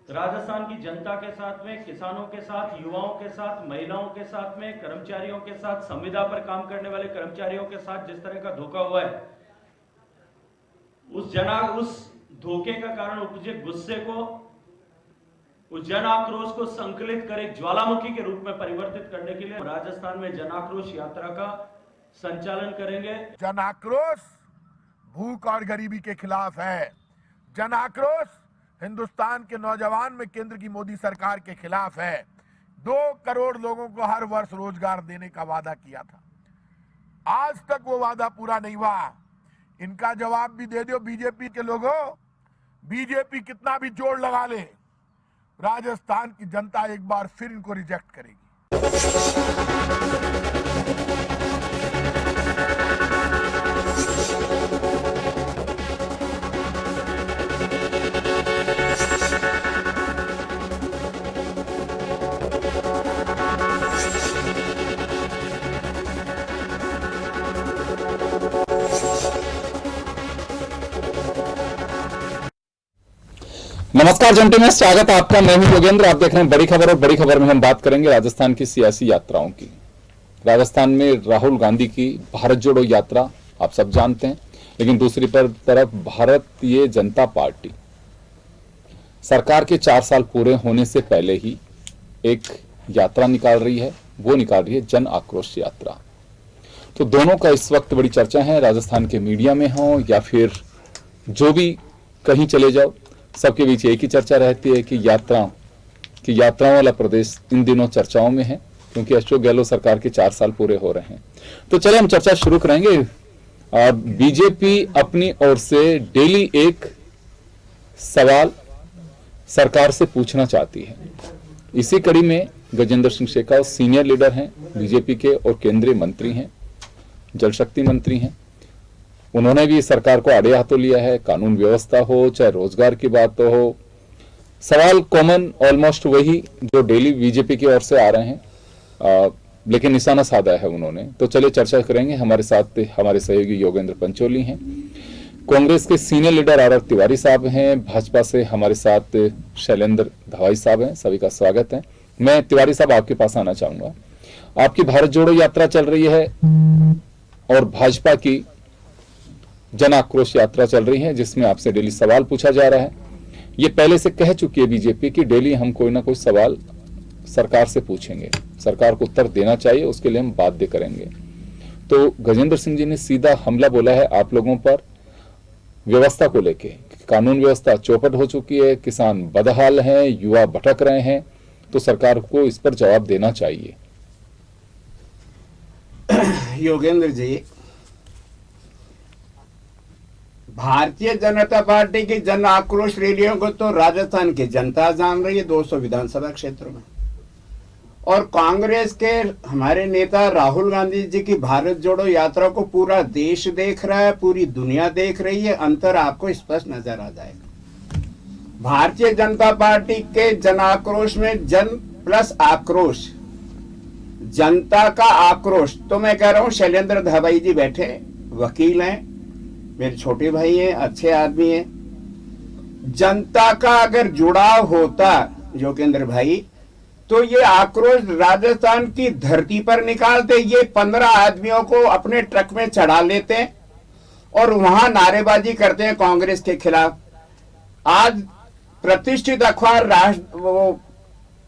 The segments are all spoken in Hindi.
राजस्थान की जनता के साथ में, किसानों के साथ, युवाओं के साथ, महिलाओं के साथ में, कर्मचारियों के साथ, संविदा पर काम करने वाले कर्मचारियों के साथ जिस तरह का धोखा हुआ है, उस धोखे का कारण उपजे गुस्से को, उस जन आक्रोश को संकलित कर एक ज्वालामुखी के रूप में परिवर्तित करने के लिए राजस्थान में जन आक्रोश यात्रा का संचालन करेंगे। जन आक्रोश भूख और गरीबी के खिलाफ है। जन आक्रोश हिंदुस्तान के नौजवान में केंद्र की मोदी सरकार के खिलाफ है। 2 करोड़ लोगों को हर वर्ष रोजगार देने का वादा किया था, आज तक वो वादा पूरा नहीं हुआ। इनका जवाब भी दे दो बीजेपी के लोगों। बीजेपी कितना भी जोर लगा ले, राजस्थान की जनता एक बार फिर इनको रिजेक्ट करेगी। नमस्कार जंटी में स्वागत है आपका। मैं हूं योगेंद्र। आप देख रहे हैं बड़ी खबर, और बड़ी खबर में हम बात करेंगे राजस्थान की सियासी यात्राओं की। राजस्थान में राहुल गांधी की भारत जोड़ो यात्रा आप सब जानते हैं, लेकिन दूसरी तरफ भारतीय जनता पार्टी सरकार के 4 साल पूरे होने से पहले ही एक यात्रा निकाल रही है। वो निकाल रही है जन आक्रोश यात्रा। तो दोनों का इस वक्त बड़ी चर्चा है, राजस्थान के मीडिया में हो या फिर जो भी कहीं चले जाओ, सबके बीच एक ही चर्चा रहती है कि यात्राओं वाला प्रदेश इन दिनों चर्चाओं में है, क्योंकि अशोक गहलोत सरकार के 4 साल पूरे हो रहे हैं। तो चले हम चर्चा शुरू करेंगे। और बीजेपी अपनी ओर से डेली एक सवाल सरकार से पूछना चाहती है। इसी कड़ी में गजेंद्र सिंह शेखावत सीनियर लीडर हैं बीजेपी के और केंद्रीय मंत्री हैं, जल शक्ति मंत्री हैं। उन्होंने भी सरकार को आड़े हाथों लिया है। कानून व्यवस्था हो चाहे रोजगार की बात हो, सवाल कॉमन ऑलमोस्ट वही जो डेली बीजेपी की ओर से आ रहे हैं, लेकिन निशाना साधा है उन्होंने। तो चलिए चर्चा करेंगे। हमारे साथ हमारे सहयोगी योगेंद्र पंचोली हैं, कांग्रेस के सीनियर लीडर आर तिवारी साहब हैं, भाजपा से हमारे साथ शैलेंद्र धवाई साहब हैं। सभी का स्वागत है। मैं तिवारी साहब आपके पास आना चाहूंगा। आपकी भारत जोड़ो यात्रा चल रही है और भाजपा की जन आक्रोश यात्रा चल रही है, जिसमें आपसे डेली सवाल पूछा जा रहा है। ये पहले से कह चुकी है बीजेपी कि डेली हम कोई ना कोई सवाल सरकार से पूछेंगे, सरकार को उत्तर देना चाहिए, उसके लिए हम बाध्य करेंगे। तो गजेंद्र सिंह जी ने सीधा हमला बोला है आप लोगों पर व्यवस्था को लेके। कानून व्यवस्था चौपट हो चुकी है, किसान बदहाल हैं, युवा भटक रहे हैं, तो सरकार को इस पर जवाब देना चाहिए। योगेंद्र जी, भारतीय जनता पार्टी की जन आक्रोश रैलियों को तो राजस्थान की जनता जान रही है 200 विधानसभा क्षेत्रों में, और कांग्रेस के हमारे नेता राहुल गांधी जी की भारत जोड़ो यात्रा को पूरा देश देख रहा है, पूरी दुनिया देख रही है। अंतर आपको स्पष्ट नजर आ जाएगा। भारतीय जनता पार्टी के जन आक्रोश में जन प्लस आक्रोश, जनता का आक्रोश। तो मैं कह रहा हूं शैलेंद्र धवाई जी बैठे, वकील हैं, मेरे छोटे भाई हैं, अच्छे आदमी हैं। जनता का अगर जुड़ाव होता योगेंद्र भाई, तो ये आक्रोश राजस्थान की धरती पर निकालते। ये 15 आदमियों को अपने ट्रक में चढ़ा लेते हैं और वहां नारेबाजी करते हैं कांग्रेस के खिलाफ। आज प्रतिष्ठित अखबार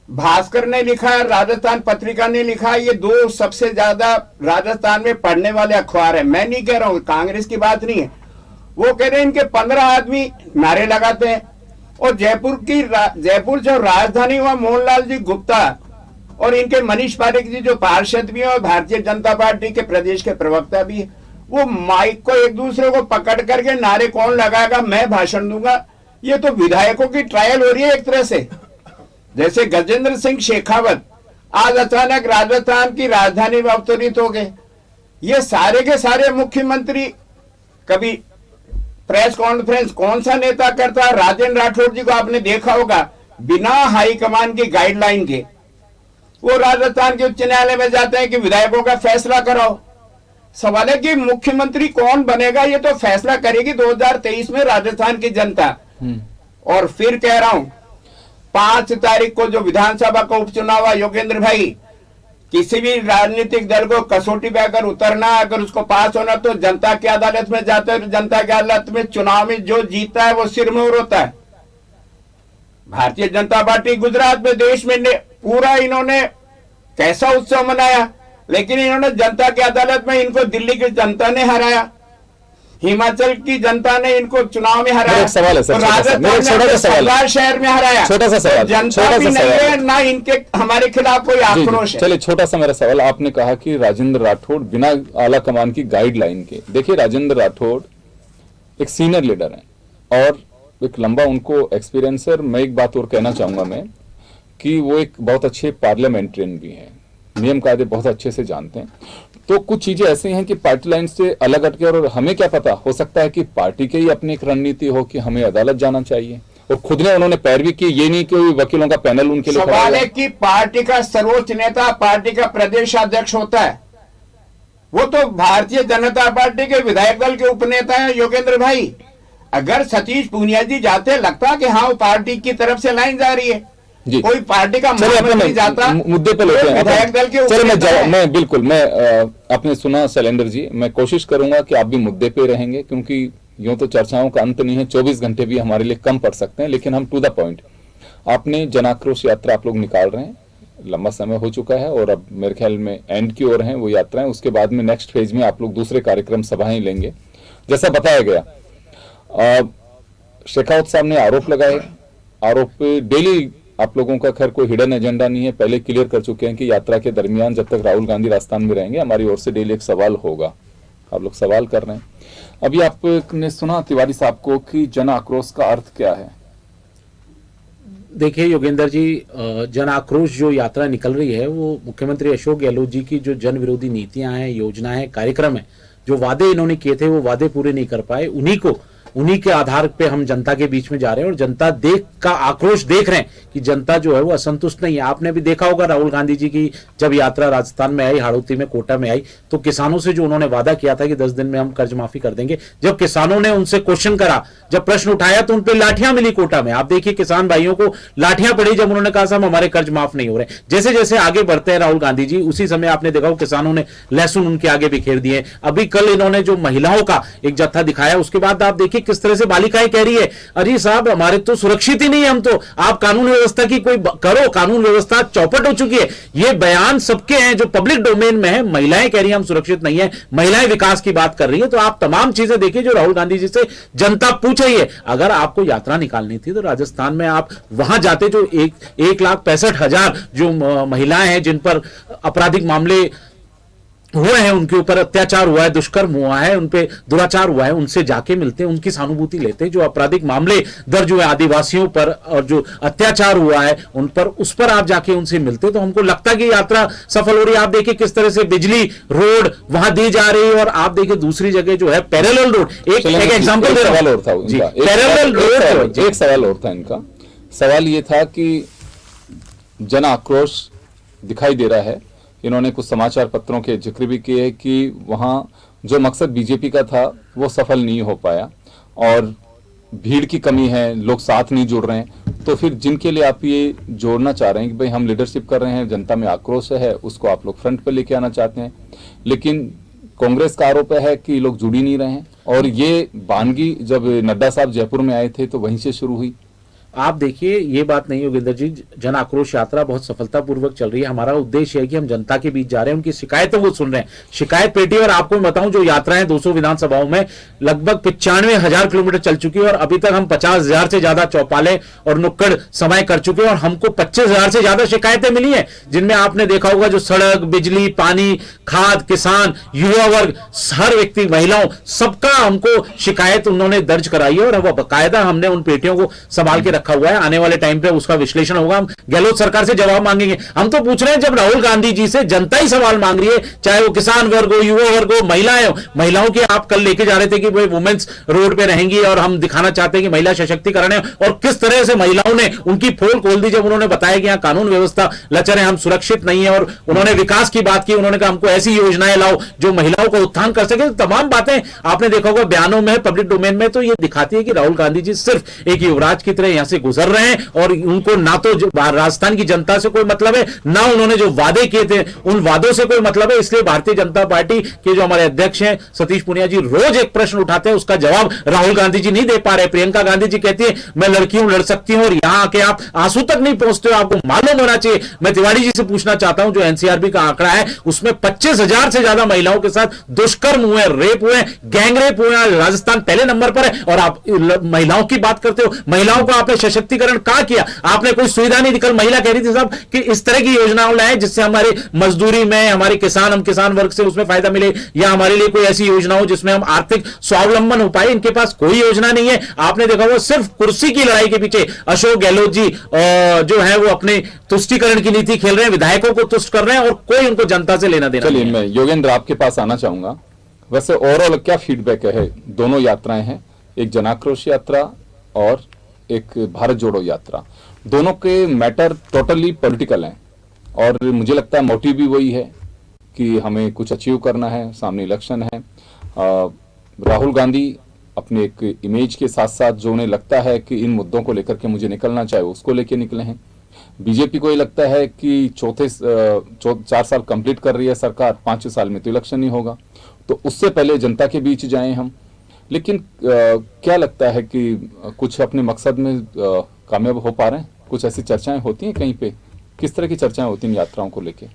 भास्कर ने लिखा है, राजस्थान पत्रिका ने लिखा है, ये 2 सबसे ज्यादा राजस्थान में पढ़ने वाले अखबार है। मैं नहीं कह रहा हूं, कांग्रेस की बात नहीं है। वो कह रहे हैं इनके 15 आदमी नारे लगाते हैं। और जयपुर जो राजधानी हुआ मोहनलाल जी गुप्ता और इनके मनीष पारिक जी जो पार्षद भी है और भारतीय जनता पार्टी के प्रदेश के प्रवक्ता भी है, वो माइक को एक दूसरे को पकड़ करके नारे कौन लगाएगा, मैं भाषण दूंगा। ये तो विधायकों की ट्रायल हो रही है एक तरह से। जैसे गजेंद्र सिंह शेखावत आज अचानक राजस्थान की राजधानी में अवतरित हो गए। ये सारे के सारे मुख्यमंत्री, कभी प्रेस कॉन्फ्रेंस कौन सा नेता करता है? राजेंद्र राठौड़ जी को आपने देखा होगा, बिना हाईकमान की गाइडलाइन के वो राजस्थान के उच्च न्यायालय में जाते हैं कि विधायकों का फैसला कराओ। सवाल है कि मुख्यमंत्री कौन बनेगा, ये तो फैसला करेगी 2023 में राजस्थान की जनता। और फिर कह रहा हूं, 5 तारीख को जो विधानसभा का उपचुनाव हुआ, योगेंद्र भाई, किसी भी राजनीतिक दल को कसौटी पे अगर उतरना, अगर उसको पास होना तो जनता की अदालत में जाते हैं। जनता की अदालत में चुनाव में जो जीता है वो सिरमौर होता है। भारतीय जनता पार्टी गुजरात में, देश में पूरा इन्होंने कैसा उत्सव मनाया, लेकिन इन्होंने जनता की अदालत में इनको दिल्ली की जनता ने हराया, हिमाचल की जनता ने इनको चुनाव में हराया, मेरा एक सवाल है सर, राजस्थान मेरा एक छोटा सा सवाल है। सरदार शहर में हराया। छोटा सा सवाल, तो जनता छोटा भी सा नहीं सवाल। है, ना इनके हमारे खिलाफ कोई जी, आक्रोश जी। है। चलिए, छोटा सा मेरा सवाल, आपने कहा कि राजेंद्र राठौड़ बिना आला कमान की गाइडलाइन के, देखिए राजेंद्र राठौड़ एक सीनियर लीडर हैं और एक लंबा उनको एक्सपीरियंस है। और मैं एक बात और कहना चाहूंगा मैं कि वो एक बहुत अच्छे पार्लियामेंट्रियन भी हैं, नियम कायदे बहुत अच्छे से जानते हैं। तो कुछ चीजें ऐसी हैं कि पार्टी लाइन से अलग हटके, और हमें क्या पता, हो सकता है कि पार्टी की ही अपनी एक रणनीति हो कि हमें अदालत जाना चाहिए, और खुद ने उन्होंने पैरवी की। ये नहीं कि वकीलों का पैनल उनके लिए खड़ा सवाल हुआ। है कि पार्टी का सर्वोच्च नेता पार्टी का प्रदेश अध्यक्ष होता है, वो तो भारतीय जनता पार्टी के विधायक दल के उपनेता हैं योगेंद्र भाई। अगर सतीश पूनिया जी जाते, लगता कि हाँ वो पार्टी की तरफ से लाइन जा रही है, जी। कोई पार्टी का चलिए, महामंत्री जाता, मुद्दे पे लेते हैं। विधायक दल के चलिए, उपनेता है। मैं बिल्कुल, मैं आपने सुना शैलेंद्र जी, मैं कोशिश करूंगा कि आप भी मुद्दे पे रहेंगे, क्योंकि यूं तो चर्चाओं का अंत नहीं है, 24 घंटे भी हमारे लिए कम पड़ सकते हैं, लेकिन हम टू द पॉइंट। आपने जन आक्रोश यात्रा आप लोग निकाल रहे हैं, लंबा समय हो चुका है और अब मेरे ख्याल में एंड की ओर है वो यात्राएं। उसके बाद में नेक्स्ट फेज में आप लोग दूसरे कार्यक्रम सभाएं लेंगे, जैसा बताया गया। शेखावत साहब ने आरोप लगाए, आरोप पे डेली आप लोगों का खैर कोई हिडन एजेंडा नहीं है, पहले क्लियर कर चुके हैं कि यात्रा के दरमियान जब तक राहुल गांधी राजस्थान में रहेंगे हमारी ओर से डेली एक सवाल होगा। आप लोग सवाल कर रहे हैं। अभी आपने सुना तिवारी साहब को कि जन आक्रोश का अर्थ क्या है। देखिए योगेंद्र जी, जन आक्रोश जो यात्रा निकल रही है वो मुख्यमंत्री अशोक गहलोत जी की जो जन विरोधी नीतियां हैं, योजनाएं हैं, कार्यक्रम है, जो वादे इन्होंने किए थे वो वादे पूरे नहीं कर पाए, उन्हीं के आधार पे हम जनता के बीच में जा रहे हैं और जनता आक्रोश देख रहे हैं कि जनता जो है वो असंतुष्ट नहीं है। आपने भी देखा होगा राहुल गांधी जी की जब यात्रा राजस्थान में आई, हाड़ौती में, कोटा में आई, तो किसानों से जो उन्होंने वादा किया था कि 10 दिन में हम कर्ज माफी कर देंगे, जब किसानों ने उनसे क्वेश्चन करा, जब प्रश्न उठाया तो उनपे लाठियां मिली कोटा में। आप देखिए किसान भाइयों को लाठियां पड़ी जब उन्होंने कहा साहब हमारे कर्ज माफ नहीं हो रहे। जैसे जैसे आगे बढ़ते हैं राहुल गांधी जी, उसी समय आपने देखा किसानों ने लहसुन उनके आगे बिखेर दिए। अभी कल इन्होंने जो महिलाओं का एक जत्था दिखाया, उसके बाद आप देखिए किस तरह से बालिकाएं कह रही है अरे साहब हमारे तो सुरक्षित ही नहीं है, हम तो, आप कानून व्यवस्था की कोई करो, कानून व्यवस्था चौपट हो चुकी है। ये बयान सबके हैं जो पब्लिक डोमेन में है। महिलाएं कह रही हैं हम सुरक्षित नहीं है, महिलाएं विकास की बात कर रही है। तो आप तमाम चीजें देखिए जो राहुल गांधी जी से जनता पूछ रही है। अगर आपको यात्रा निकालनी थी तो राजस्थान में आप वहां जाते, जो 1,65,000 जो महिलाएं हैं जिन पर आपराधिक मामले हुए हैं, उनके ऊपर अत्याचार हुआ है, दुष्कर्म हुआ है, उनपे दुराचार हुआ है, उनसे जाके मिलते, उनकी सहानुभूति लेते। जो आपराधिक मामले दर्ज हुए आदिवासियों पर और जो अत्याचार हुआ है उन पर, उस पर आप जाके उनसे मिलते तो हमको लगता कि यात्रा सफल हो रही है। आप देखिए किस तरह से बिजली रोड वहां दी जा रही है और आप देखिए दूसरी जगह जो है पैरेलल रोड, एक एग्जांपल दे रहा हूं, पैरेलल रोड। एक सवाल और था इनका, सवाल ये था कि जन आक्रोश दिखाई दे रहा है, इन्होंने कुछ समाचार पत्रों के जिक्र भी किए कि वहां जो मकसद बीजेपी का था वो सफल नहीं हो पाया और भीड़ की कमी है, लोग साथ नहीं जुड़ रहे हैं। तो फिर जिनके लिए आप ये जोड़ना चाह रहे हैं कि भाई हम लीडरशिप कर रहे हैं, जनता में आक्रोश है, उसको आप लोग फ्रंट पे लेके आना चाहते हैं, लेकिन कांग्रेस का आरोप है कि लोग जुड़ ही नहीं रहे हैं। और ये वानगी जब नड्डा साहब जयपुर में आए थे तो वहीं से शुरू हुई। आप देखिए ये बात नहीं योगेंद्र जी, जन आक्रोश यात्रा बहुत सफलतापूर्वक चल रही है। हमारा उद्देश्य है कि हम जनता के बीच जा रहे हैं, उनकी शिकायतों को सुन रहे हैं, शिकायत पेटी। और आपको बताऊं जो यात्राएं 200 विधानसभाओं में लगभग 95,000 किलोमीटर चल चुकी है और अभी तक हम 50,000 से ज्यादा चौपाले और नुक्कड़ समय कर चुके हैं और हमको 25,000 से ज्यादा शिकायतें मिली है, जिनमें आपने देखा होगा जो सड़क, बिजली, पानी, खाद, किसान, युवा वर्ग, हर व्यक्ति, महिलाओं, सबका हमको शिकायत उन्होंने दर्ज कराई है और वो बाकायदा हमने उन पेटियों को संभाल के रखा हुआ है। आने वाले टाइम पे उसका विश्लेषण होगा, हम गहलोत सरकार से जवाब मांगेंगे। हम तो पूछ रहे हैं जब राहुल गांधी जी से जनता ही सवाल मांग रही है, चाहे वो किसान वर्ग हो, युवा वर्ग हो, महिलाएं हो। महिलाओं की आप कल लेके जा रहे थे कि भाई वुमेन्स रोड पे रहेंगी और हम दिखाना चाहते हैं कि महिला सशक्तिकरण है, और किस तरह से महिलाओं ने उनकी पोल खोल दी जब उन्होंने बताया कि यहाँ कानून व्यवस्था लचर है, हम सुरक्षित नहीं है। और उन्होंने विकास की बात की, उन्होंने कहा हमको ऐसी योजनाएं लाओ जो महिलाओं को उत्थान कर सके। तमाम बातें आपने देखा होगा बयानों में, पब्लिक डोमेन में, तो ये दिखाती है कि राहुल गांधी जी सिर्फ एक युवराज की तरह यहां से से गुजर रहे हैं और उनको ना तो राजस्थान की जनता से कोई मतलब है, ना उन्होंने जो वादे किए थे उन वादों से कोई मतलब है। इसलिए भारतीय जनता पार्टी के जो हमारे अध्यक्ष हैं सतीश पूनिया जी रोज एक प्रश्न उठाते हैं, उसका जवाब राहुल गांधी जी नहीं दे पा रहे। प्रियंका गांधी जी कहती है मैं लड़की हूं, लड़ सकती हूं, और यहां आके आप आंसू तक नहीं पहुंचते हो, आपको मालूम होना चाहिए। मैं तिवारी जी से पूछना चाहता हूं, जो एनसीआरबी का आंकड़ा है उसमें 25,000 से ज्यादा महिलाओं के साथ दुष्कर्म हुए, रेप हुए, गैंग रेप हुए, राजस्थान पहले नंबर पर है। और आप महिलाओं की बात करते हो, महिलाओं को आपने सशक्तिकरण कहां किया? आपने कोई सुविधा नहीं दी। कल महिला कह रही थी साहब कि इस तरह की योजनाओं लाए जिससे हमारे मजदूरी में हमारे किसान, हम किसान वर्ग से उसमें फायदा मिले, या हमारे लिए कोई ऐसी योजना हो जिसमें हम आर्थिक स्वावलंबन हो पाए। इनके पास कोई योजना नहीं है। आपने देखा वो सिर्फ कुर्सी की लड़ाई के पीछे अशोक गहलोत जी जो है वो अपने तुष्टीकरण की नीति खेल रहे हैं, विधायकों को तुष्ट कर रहे हैं और कोई उनको जनता से लेना देना नहीं है। चलिए मैं योगेंद्र आपके पास आना चाहूंगा। वैसे ओवरऑल क्या फीडबैक है? दोनों यात्राएं हैं, एक जनाक्रोश यात्रा और एक भारत जोड़ो यात्रा। दोनों के मैटर टोटली पॉलिटिकल हैं और मुझे लगता है मोटिव भी वही है कि हमें कुछ अचीव करना है, सामने इलेक्शन है। राहुल गांधी अपने एक इमेज के साथ साथ जो उन्हें लगता है कि इन मुद्दों को लेकर के मुझे निकलना चाहिए उसको लेके निकले हैं। बीजेपी को ये लगता है कि 4 साल कंप्लीट कर रही है सरकार, 5 साल में तो इलेक्शन नहीं होगा, तो उससे पहले जनता के बीच जाएं हम। लेकिन क्या लगता है कि कुछ अपने मकसद में कामयाब हो पा रहे हैं? कुछ ऐसी चर्चाएं होती हैं कहीं पे? किस तरह की चर्चाएं होती हैं यात्राओं को लेके?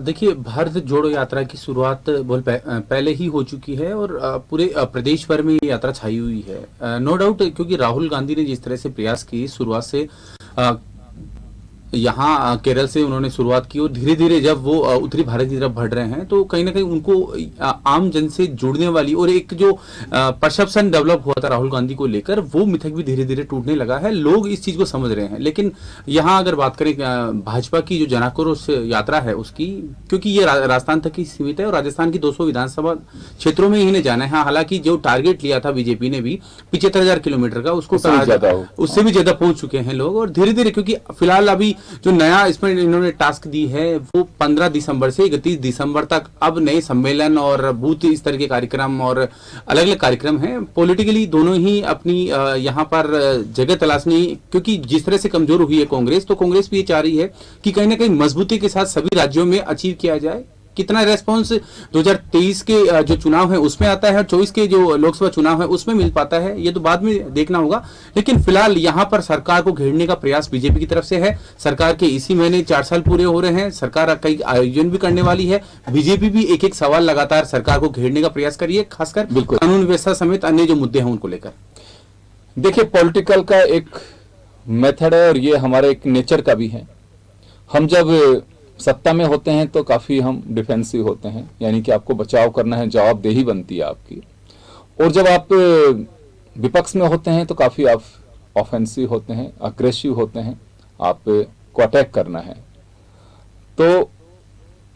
देखिए, भारत जोड़ो यात्रा की शुरुआत बहुत पहले ही हो चुकी है और पूरे प्रदेश भर में ये यात्रा छाई हुई है। नो डाउट, क्योंकि राहुल गांधी ने जिस तरह से प्रयास किए शुरुआत से, यहाँ केरल से उन्होंने शुरुआत की और धीरे धीरे जब वो उत्तरी भारत की तरफ बढ़ रहे हैं तो कहीं ना कहीं उनको आम जन से जुड़ने वाली और एक जो परसेप्शन डेवलप हुआ था राहुल गांधी को लेकर, वो मिथक भी धीरे धीरे टूटने लगा है। लोग इस चीज को समझ रहे हैं। लेकिन यहाँ अगर बात करें भाजपा की जो जनाक्रोश यात्रा है उसकी, क्योंकि ये राजस्थान तक ही सीमित है और राजस्थान की 200 विधानसभा क्षेत्रों में इन्हें जाना है। हालांकि जो टारगेट लिया था बीजेपी ने भी 75,000 किलोमीटर का, उसको उससे भी ज्यादा पहुंच चुके हैं लोग। और धीरे धीरे, क्योंकि फिलहाल अभी जो नया इसमें इन्होंने टास्क दी है वो 15 दिसंबर से 31 दिसंबर तक अब नए सम्मेलन और बूथ इस तरह के कार्यक्रम और अलग अलग कार्यक्रम हैं। पॉलिटिकली दोनों ही अपनी यहाँ पर जगह तलाशनी, क्योंकि जिस तरह से कमजोर हुई है कांग्रेस, तो कांग्रेस भी ये चाह रही है कि कहीं ना कहीं मजबूती के साथ सभी राज्यों में अचीव किया जाए। कितना रेस्पॉन्स 2023 के जो चुनाव है उसमें आता है और 24 के जो लोकसभा चुनाव है उसमें मिल पाता है, ये तो बाद में देखना होगा। लेकिन फिलहाल यहाँ पर सरकार को घेरने का प्रयास बीजेपी की तरफ से है। सरकार के इसी महीने 4 साल पूरे हो रहे हैं, सरकार कई आयोजन भी करने वाली है। बीजेपी भी एक एक सवाल लगातार सरकार को घेरने का प्रयास कर रही है, खासकर कानून व्यवस्था समेत अन्य जो मुद्दे हैं उनको लेकर। देखिए, पॉलिटिकल का एक मेथड है और ये हमारे एक नेचर का भी है। हम जब सत्ता में होते हैं तो काफी हम डिफेंसिव होते हैं, यानी कि आपको बचाव करना है, जवाबदेही बनती है आपकी। और जब आप विपक्ष में होते हैं तो काफी आप ऑफेंसिव होते हैं, अग्रेसिव होते हैं, आपको अटैक करना है। तो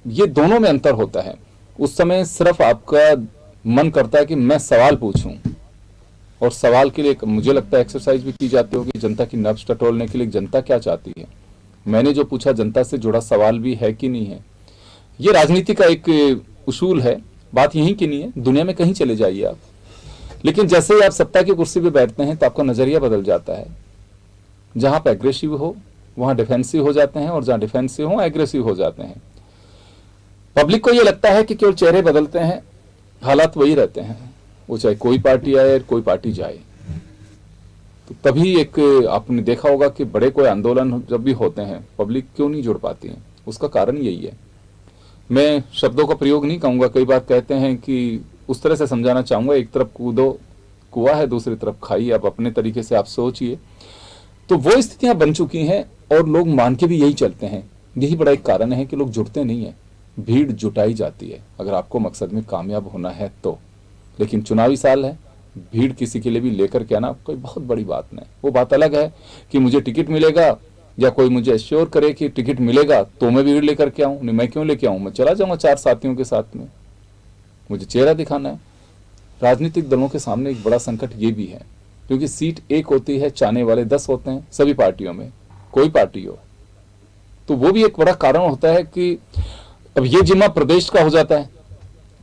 ये दोनों में अंतर होता है। उस समय सिर्फ आपका मन करता है कि मैं सवाल पूछूं, और सवाल के लिए मुझे लगता है एक्सरसाइज भी की जाती होगी जनता की नब्ज टटोलने के लिए, जनता क्या चाहती है। मैंने जो पूछा जनता से जुड़ा सवाल भी है कि नहीं है। ये राजनीति का एक उसूल है, बात यहीं की नहीं है, दुनिया में कहीं चले जाइए आप। लेकिन जैसे ही आप सत्ता की कुर्सी पे बैठते हैं तो आपका नजरिया बदल जाता है। जहां पे एग्रेसिव हो वहां डिफेंसिव हो जाते हैं और जहां डिफेंसिव हो एग्रेसिव हो जाते हैं। पब्लिक को यह लगता है कि केवल चेहरे बदलते हैं, हालात वही रहते हैं, वो चाहे कोई पार्टी आए कोई पार्टी जाए। तो तभी एक आपने देखा होगा कि बड़े कोई आंदोलन जब भी होते हैं पब्लिक क्यों नहीं जुड़ पाती है, उसका कारण यही है। मैं शब्दों का प्रयोग नहीं कहूंगा, कई बार कहते हैं कि उस तरह से समझाना चाहूंगा, एक तरफ कूदो कुआं है, दूसरी तरफ खाई, आप अपने तरीके से आप सोचिए। तो वो स्थितियां बन चुकी हैं और लोग मान के भी यही चलते हैं। यही बड़ा एक कारण है कि लोग जुड़ते नहीं है, भीड़ जुटाई जाती है अगर आपको मकसद में कामयाब होना है तो। लेकिन चुनावी साल है, भीड़ किसी के लिए भी लेकर के आना कोई बहुत बड़ी बात नहीं। वो बात अलग है कि मुझे टिकट मिलेगा या कोई मुझे एश्योर करे कि टिकट मिलेगा तो मैं भीड़ लेकर के आऊं। नहीं, मैं क्यों लेके आऊं, मैं चला जाऊंगा 4 साथियों के साथ में, मुझे चेहरा दिखाना है। राजनीतिक दलों के सामने एक बड़ा संकट ये भी है, क्योंकि सीट एक होती है, चाहने वाले 10 होते हैं सभी पार्टियों में, कोई पार्टी हो। तो वो भी एक बड़ा कारण होता है कि अब ये जिम्मा प्रदेश का हो जाता है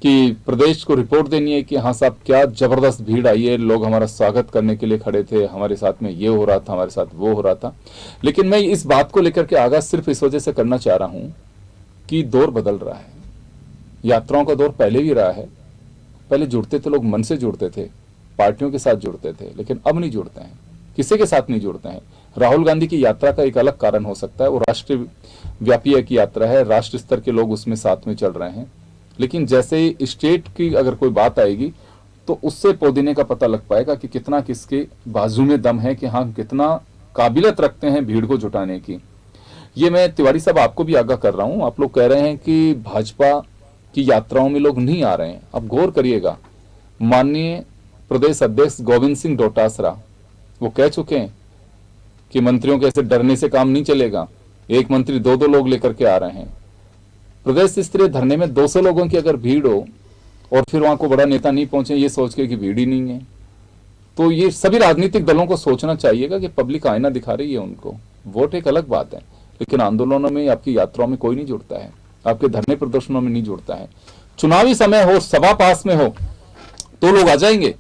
कि प्रदेश को रिपोर्ट देनी है कि हाँ साहब क्या जबरदस्त भीड़ आई है, लोग हमारा स्वागत करने के लिए खड़े थे, हमारे साथ में ये हो रहा था, हमारे साथ वो हो रहा था। लेकिन मैं इस बात को लेकर के आगाज सिर्फ इस वजह से करना चाह रहा हूं कि दौर बदल रहा है। यात्राओं का दौर पहले भी रहा है। पहले जुड़ते थे लोग, मन से जुड़ते थे, पार्टियों के साथ जुड़ते थे, लेकिन अब नहीं जुड़ते हैं, किसी के साथ नहीं जुड़ते हैं। राहुल गांधी की यात्रा का एक अलग कारण हो सकता है, वो राष्ट्र व्यापी की यात्रा है, राष्ट्र स्तर के लोग उसमें साथ में चल रहे हैं। लेकिन जैसे ही स्टेट की अगर कोई बात आएगी तो उससे पौधीने का पता लग पाएगा कि कितना किसके बाजू में दम है, कि हाँ कितना काबिलियत रखते हैं भीड़ को जुटाने की। ये मैं तिवारी साहब आपको भी आगाह कर रहा हूं। आप लोग कह रहे हैं कि भाजपा की यात्राओं में लोग नहीं आ रहे हैं। अब गौर करिएगा, माननीय प्रदेश अध्यक्ष गोविंद सिंह डोटासरा वो कह चुके हैं कि मंत्रियों के ऐसे डरने से काम नहीं चलेगा, एक मंत्री दो लोग लेकर के आ रहे हैं। प्रदेश स्तरीय धरने में 200 लोगों की अगर भीड़ हो और फिर वहां को बड़ा नेता नहीं पहुंचे ये सोच के कि भीड़ ही नहीं है, तो ये सभी राजनीतिक दलों को सोचना चाहिएगा कि पब्लिक आईना दिखा रही है उनको। वोट एक अलग बात है, लेकिन आंदोलनों में, आपकी यात्राओं में कोई नहीं जुड़ता है, आपके धरने प्रदर्शनों में नहीं जुड़ता है। चुनावी समय हो, सभा पास में हो तो लोग आ जाएंगे।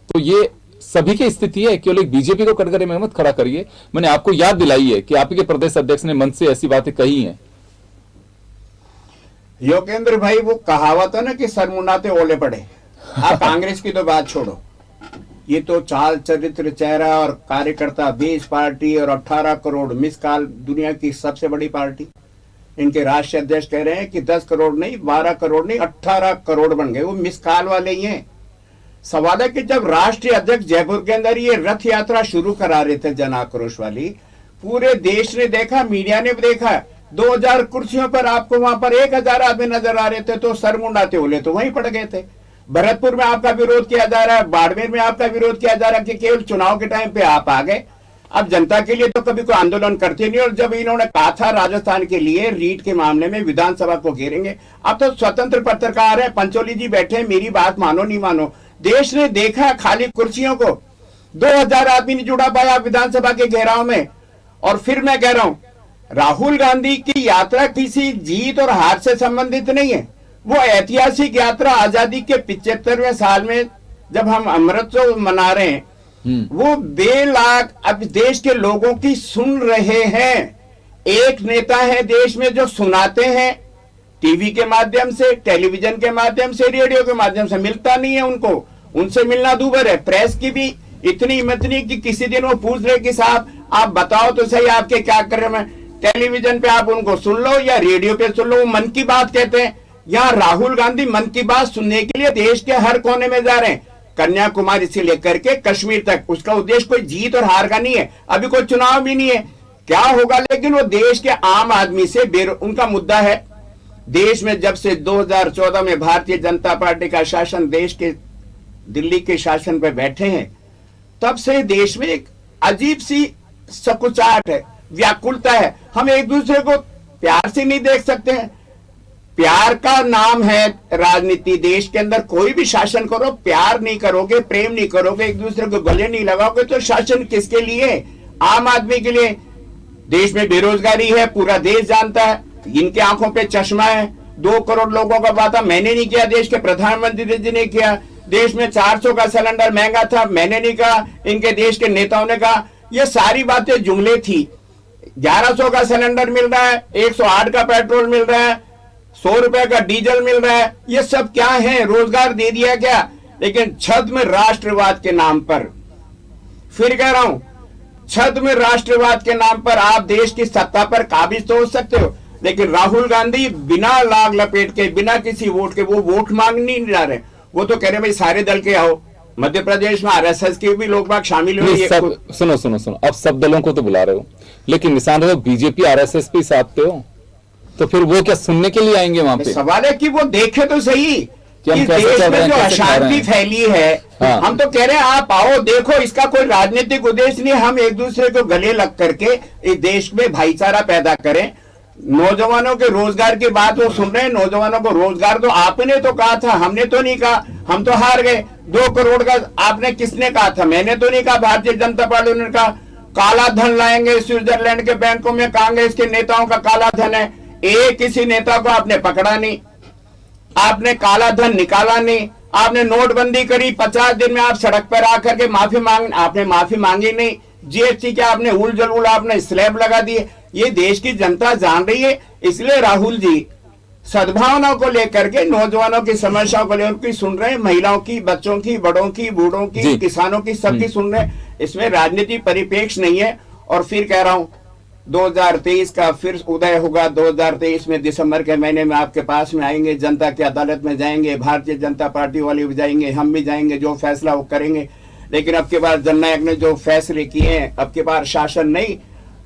तो ये सभी की स्थिति है, केवल एक बीजेपी को कटघरे में मत खड़ा करिए। मैंने आपको याद दिलाई है कि आपके प्रदेश अध्यक्ष ने मंच से ऐसी बातें कही हैं। योगेंद्र भाई, वो कहावत है ना कि सर मुंडाते ओले पड़े। आप कांग्रेस की तो बात छोड़ो, ये तो चाल चरित्र, चेहरा और कार्यकर्ता, 20 पार्टी और 18 करोड़ मिस कॉल, दुनिया की सबसे बड़ी पार्टी। इनके राष्ट्रीय अध्यक्ष कह रहे हैं कि 10 करोड़ नहीं, 12 करोड़ नहीं, 18 करोड़ बन गए, वो मिस कॉल वाले ही हैं। सवाल है कि जब राष्ट्रीय अध्यक्ष जयपुर के अंदर ये रथ यात्रा शुरू करा रहे थे जन आक्रोश वाली, पूरे देश ने देखा, मीडिया ने भी देखा, 2000 कुर्सियों पर आपको वहां पर 1000 आदमी नजर आ रहे थे, तो सर मुंडाते ओले तो वहीं पड़ गए थे। भरतपुर में आपका विरोध किया जा रहा है, बाड़मेर में आपका विरोध किया जा रहा है कि केवल चुनाव के टाइम पे आप आ गए। अब जनता के लिए तो कभी कोई आंदोलन करते नहीं। और जब इन्होंने कहा था राजस्थान के लिए रीट के मामले में विधानसभा को घेरेंगे, अब तो स्वतंत्र पत्रकार है, पंचोली जी बैठे, मेरी बात मानो नहीं मानो, देश ने देखा खाली कुर्सियों को, 2000 आदमी नहीं जुड़ा पाया विधानसभा के घेराव में। और फिर मैं कह रहा हूं, राहुल गांधी की यात्रा किसी जीत और हार से संबंधित नहीं है। वो ऐतिहासिक यात्रा आजादी के 75वें साल में जब हम अमृतसर मना रहे हैं, वो बेलाग अब देश के लोगों की सुन रहे हैं। एक नेता है देश में जो सुनाते हैं, टीवी के माध्यम से, टेलीविजन के माध्यम से, रेडियो के माध्यम से, मिलता नहीं है उनको, उनसे मिलना दूभर है। प्रेस की भी इतनी हिम्मत नहीं कि किसी दिन वो पूछ रहे कि साहब आप बताओ तो सही आपके क्या कर रहे हैं। टेलीविजन पे आप उनको सुन लो या रेडियो पे सुन लो, वो मन की बात कहते हैं। यहाँ राहुल गांधी मन की बात सुनने के लिए देश के हर कोने में जा रहे हैं, कन्याकुमारी से लेकर के कश्मीर तक। उसका उद्देश्य कोई जीत और हार का नहीं है, अभी कोई चुनाव भी नहीं है, क्या होगा, लेकिन वो देश के आम आदमी से उनका मुद्दा है। देश में जब से 2014 में भारतीय जनता पार्टी का शासन देश के दिल्ली के शासन पे बैठे हैं, तब से देश में एक अजीब सी सकुचाहट है, व्याकुलता है। हम एक दूसरे को प्यार से नहीं देख सकते हैं। प्यार का नाम है राजनीति। देश के अंदर कोई भी शासन करो, प्यार नहीं करोगे, प्रेम नहीं करोगे, एक दूसरे को गले नहीं लगाओगे, तो शासन किसके लिए? आम आदमी के लिए। देश में बेरोजगारी है, पूरा देश जानता है, इनके आंखों पे चश्मा है। 2 करोड़ लोगों का वादा मैंने नहीं किया, देश के प्रधानमंत्री जी ने किया। देश में 400 का सिलेंडर महंगा था, मैंने नहीं कहा, इनके देश के नेताओं ने कहा। ये सारी बातें जुमले थी। 1100 का सिलेंडर मिल रहा है, 108 का पेट्रोल मिल रहा है, 100 रुपए का डीजल मिल रहा है, ये सब क्या है? रोजगार दे दिया क्या? लेकिन छद्म राष्ट्रवाद के नाम पर, फिर कह रहा हूं, छद्म राष्ट्रवाद के नाम पर आप देश की सत्ता पर काबिज तो हो सकते हो, लेकिन राहुल गांधी बिना लाग लपेट के, बिना किसी वोट के, वो वोट मांगने नहीं जा रहे। वो तो कह रहे भाई सारे दल के आओ। मध्य प्रदेश में आरएसएस के भी लोग बाग शामिल हुए। सुनो सुनो सुनो, अब सब दलों को तो बुला रहे हो, लेकिन निशान रहे हो बीजेपी आरएसएस पे साधते हो, तो फिर वो क्या सुनने के लिए आएंगे वहां पे? सवाल है कि वो देखे तो सही कि हम देश में जो अशांति फैली है। हाँ। हम तो कह रहे हैं आप आओ, देखो, इसका कोई राजनीतिक उद्देश्य नहीं, हम एक दूसरे को गले लग करके इस देश में भाईचारा पैदा करें। नौजवानों के रोजगार की बात वो सुन रहे हैं। नौजवानों को रोजगार तो आपने तो कहा था, हमने तो नहीं कहा, हम तो हार गए। 2 करोड़ का आपने किसने कहा था? मैंने तो नहीं कहा, भारतीय जनता पार्टी ने कहा। काला धन लाएंगे स्विट्जरलैंड के बैंकों में, कांग्रेस के नेताओं का काला धन है, एक किसी नेता को आपने पकड़ा नहीं। आपने काला धन निकाला नहीं, आपने नोटबंदी करी, 50 दिन में आप सड़क पर आकर के आपने माफी मांगी नहीं, जीएसटी के आपने उल आपने स्लैब लगा दिए। ये देश की जनता जान रही है। इसलिए राहुल जी सद्भावना को लेकर के, नौजवानों की समस्याओं को लेकर की सुन रहे हैं, महिलाओं की, बच्चों की, बड़ों की, बूढ़ों की, किसानों की, सबकी सुन रहे हैं। इसमें राजनीति परिप्रेक्ष्य नहीं है। और फिर कह रहा हूं 2023 का फिर उदय होगा। 2023 में दिसंबर के महीने में आपके पास में आएंगे, जनता की अदालत में जाएंगे, भारतीय जनता पार्टी वाले भी जाएंगे, हम भी जाएंगे, जो फैसला वो करेंगे। लेकिन अब के बाद जननायक ने जो फैसले किए हैं, अब के बाद शासन नहीं,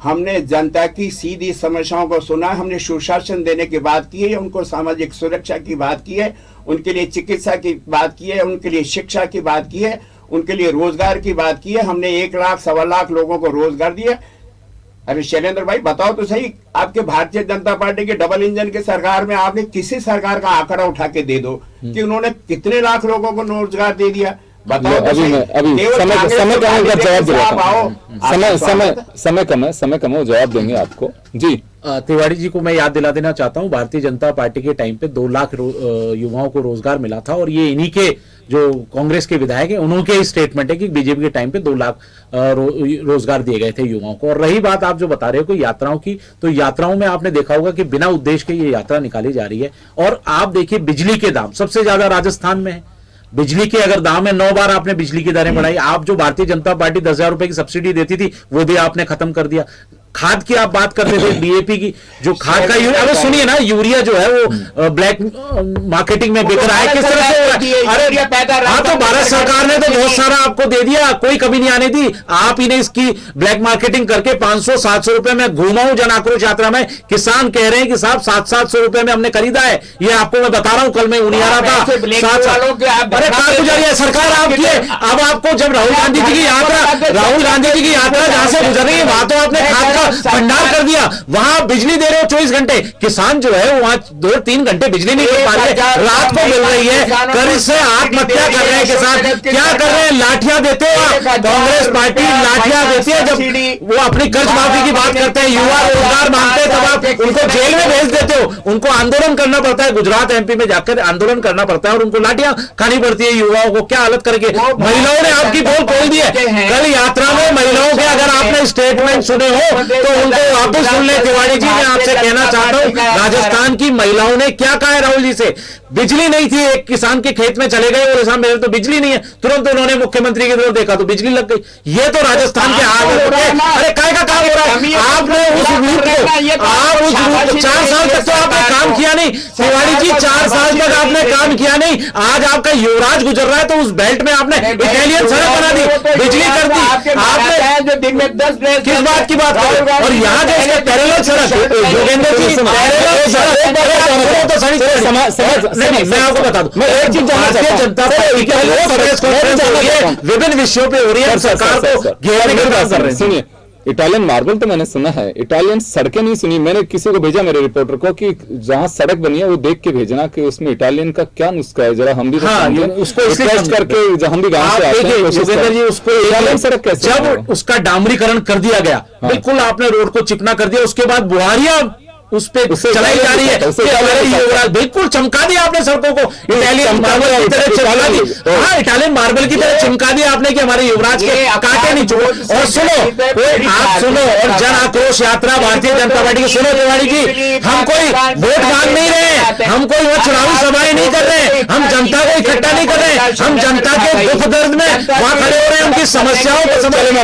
हमने जनता की सीधी समस्याओं को सुना, हमने सुशासन देने की बात की है, उनको सामाजिक सुरक्षा की बात की है, उनके लिए चिकित्सा की बात की है, उनके लिए शिक्षा की बात की है, उनके लिए रोजगार की बात की है। हमने 1 लाख 1.25 लाख लोगों को रोजगार दिया। अरे शैलेंद्र भाई बताओ तो सही, आपके भारतीय जनता पार्टी के डबल इंजन के सरकार में आपने किसी सरकार का आंकड़ा उठा के दे दो कि उन्होंने कितने लाख लोगों को रोजगार दे दिया। बताओ तो सही। समय कम है, जवाब देंगे आपको जी। तिवारी जी को मैं याद दिला देना चाहता हूं, भारतीय जनता पार्टी के टाइम पे 2 लाख युवाओं को रोजगार मिला था, और ये इन्हीं के जो कांग्रेस के विधायक हैं उन्होंने ही स्टेटमेंट है कि बीजेपी के टाइम पे 2 लाख रोजगार दिए गए थे युवाओं को। और रही बात आप जो बता रहे हो कि यात्राओं की, तो यात्राओं में आपने देखा होगा कि बिना उद्देश्य के ये यात्रा निकाली जा रही है। और आप देखिए बिजली के दाम सबसे ज्यादा राजस्थान में है। बिजली के अगर दाम है, 9 बार आपने बिजली की दरें बढ़ाई। आप जो भारतीय जनता पार्टी 10,000 रुपए की सब्सिडी देती थी वो भी आपने खत्म कर दिया। खाद की आप बात करते थे, डीएपी की, जो खाद का यूरिया, अरे सुनिए ना, यूरिया जो है वो ब्लैक मार्केटिंग में बिक रहा है, किस तरह से हो रहा है? अरे हाँ, तो भारत सरकार ने तो बहुत सारा आपको दे दिया, कोई कमी नहीं आने दी। आप ही ने इसकी ब्लैक मार्केटिंग करके 500-700 रुपए में घूमा हूं जन आक्रोश यात्रा में। किसान कह रहे हैं कि साहब 700-700 रुपए में हमने खरीदा है। ये आपको मैं बता रहा हूं, कल मैं उनियारा था। अरे कारगुजारी है सरकार आपकी है। अब आपको जब राहुल गांधी जी की यात्रा जहां से गुजर रही है, वहां तो आपने खाद का भंडार कर दिया, वहां बिजली दे रहे हो 24 घंटे। किसान जो है वहां 2-3 घंटे बिजली नहीं कर पा रहे, रात को मिल रही है, कर्ज से आत्महत्या कर रहे हैं किसान। क्या कर रहे हैं? लाठियां देते हो आप, कांग्रेस पार्टी लाठियां देती है। जब वो अपनी कर्ज माफी की बात करते हैं, युवा रोजगार मांगते हैं, तब आप उनको जेल में भेज देते हो। उनको आंदोलन करना पड़ता है, गुजरात एमपी में जाकर आंदोलन करना पड़ता है और उनको लाठियां खानी पड़ती है। युवाओं को क्या हालत करके, महिलाओं ने आपकी पोल खोल दी है। कल यात्रा में महिलाओं के अगर आपने स्टेटमेंट सुने हो तो उनको वापस सुन ले। तिवारी जी, मैं आपसे कहना चाहता हूं, राजस्थान की महिलाओं ने क्या कहा है राहुल जी से? बिजली नहीं थी, एक किसान के खेत में चले गए और मेरे तो बिजली नहीं है, तुरंत उन्होंने मुख्यमंत्री की तरफ देखा तो बिजली लग गई। ये तो राजस्थान के हाल है। अरे काय का काम हो रहा है? आपने उस रूट को, आप उस रूट 4 साल तक तो आपने काम किया नहीं। तिवारी जी 4 साल तक आपने काम किया नहीं। आज आपका युवराज गुजर रहा है तो उस बेल्ट में आपने इटालियन सड़क बना दी, बिजली कर दी आपने। दिन में 10 किस बात की बात कर? और यहाँ जो इसका पैरेलल सड़क, योगेंद्र जी, पैरेलल सड़क तो सही नहीं, मैं आपको बता दूं, मैं एक चीज जानना चाहता हूं, जनता पार्टी की विभिन्न विषयों पे हो रही है, सरकार को घेरने की बात कर रहे हैं। सुनिए, इटालियन मार्बल तो मैंने सुना है, इटालियन सड़कें नहीं सुनी। मैंने किसी को भेजा, मेरे रिपोर्टर को, कि जहां सड़क बनी है वो देख के भेजना कि उसमें इटालियन का क्या नुस्खा है, जरा हम भी उसको टेस्ट करके, हम भी गांव से आते हैं, जी उसको इटालियन सड़क कैसे, जब उसका डामरीकरण कर दिया गया, बिल्कुल आपने रोड को चिकना कर दिया, उसके बाद बुहारियां उस पे चलाई जा रही है, बिल्कुल चमका दिया आपने सड़कों को, इटालियन मार्बल की तरह चमका दी। हाँ, इटालियन मार्बल की तरह चमका दिया आपने कि हमारे युवराज के कांटे नहीं छोड़ो। और सुनो, आप सुनो, और जन आक्रोश यात्रा भारतीय जनता पार्टी की सुनो तिवारी जी, हम कोई वोट मांग नहीं रहे, हम कोई चुनावी सभाएं नहीं कर रहे, हम जनता को इकट्ठा नहीं कर रहे, हम जनता के दुख दर्द में वहां खड़े हो रहे हैं, उनकी समस्याओं को समझ रहे हैं,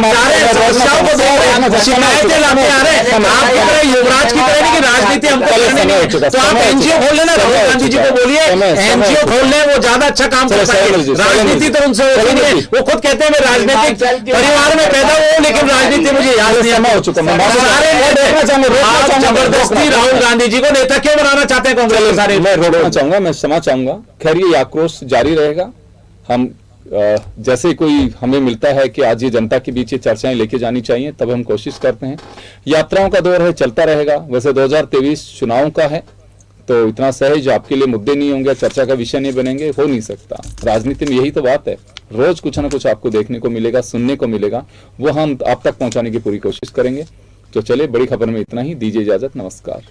समस्याओं को देख रहे हैं, शिकायतें लाते आ रहे हैं। आप कह रहे हैं युवराज की तरह नहीं कि राजनीति हम करने नहीं, तो आप एनजीओ खोल लेना, राहुल गांधी जी को बोलिए एनजीओ खोल लें, वो ज्यादा अच्छा काम कर पाएंगे। राजनीति तो उनसे होती नहीं है, वो खुद कहते हैं मैं राजनीतिक परिवार में पैदा हुआ, लेकिन राजनीति मुझे याद नहीं हो चुका। जबरदस्ती राहुल गांधी जी को नेता क्यों बनाना चाहते हैं कांग्रेस के सारे? मैं रोकना चाहूंगा, मैं क्षमा चाहूंगा। खैर, ये आक्रोश जारी रहेगा। हम जैसे कोई हमें मिलता है कि आज ये जनता के बीच ये चर्चाएं लेके जानी चाहिए, तब हम कोशिश करते हैं। यात्राओं का दौर है, चलता रहेगा। वैसे 2023 चुनाव का है, तो इतना सहज आपके लिए मुद्दे नहीं होंगे, चर्चा का विषय नहीं बनेंगे, हो नहीं सकता। राजनीति में यही तो बात है, रोज कुछ ना कुछ आपको देखने को मिलेगा, सुनने को मिलेगा, वो हम आप तक पहुंचाने की पूरी कोशिश करेंगे। तो चले, बड़ी खबर में इतना ही, दीजिए इजाजत, नमस्कार।